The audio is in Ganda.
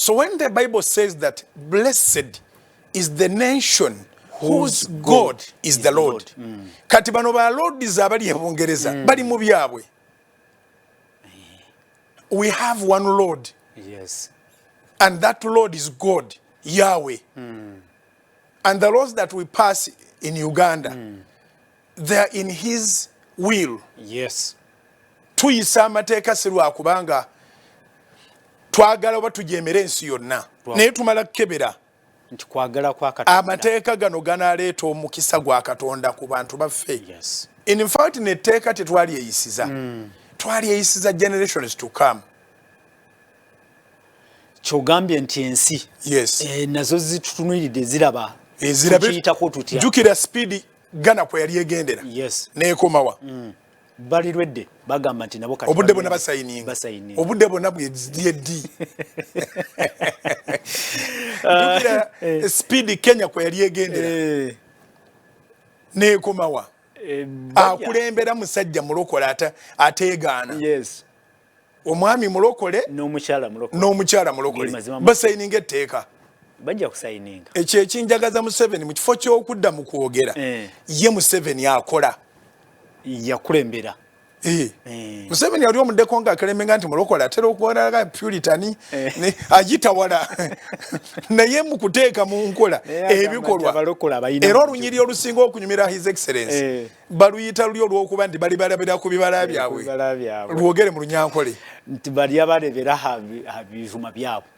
So when the Bible says that blessed is the nation whose God is the Lord. Kati bano ba Lord is abali ebongereza bali mu byabwe. We have one Lord. Yes. And that Lord is God, Yahweh. And the laws that we pass in Uganda, they are in his will. Yes. Tuyisa amateeka si lwakubanga twagala oba tujemera ensi yonna. Naye tumala kukebera. Nti kwagala kwa Katonda. Amateeka gano ganaleeta omukisa gwa Katonda ku bantu baffe. Yes. In fact, netteeka tetwali eyisiza. Twali eyisiza generations to come. Kyogambye nti ensi. Yes. Nazo zitutunuulidde ziraba. Zirabitako tutya. Jjukira speed Ghana kwe yali egendera. Yes. Neekomawa. Balirwedde bagamba nti nabo kati obudde bonna basayininga. Obudde bonna bweddi. Jjukira speed Kenya kwe yali egendera. Neekomawa. Akulembera musajja mulokole ateegaana. Yes. Omwami mulokole n'omukyala mulokole basayininga etteeka. Bajja kusayininga. Ekyo ekinjagaza Museveni mu kifo ky'okudda mu kwogera ye Museveni akola. Yakulembera. Museveni yali omuddeko ng'akelembenga nti mulokole atera okuwalaga Puritani agitawala naye mu kuteeka mu nkola ebikolwa. Era olunyiri olusinga okunyumira His Excellency baluyita luli olw'okuba nti bali balabira ku bibala byabwe lwogere mu Lunyankole nti bali abalebera ha bijuma byabwe.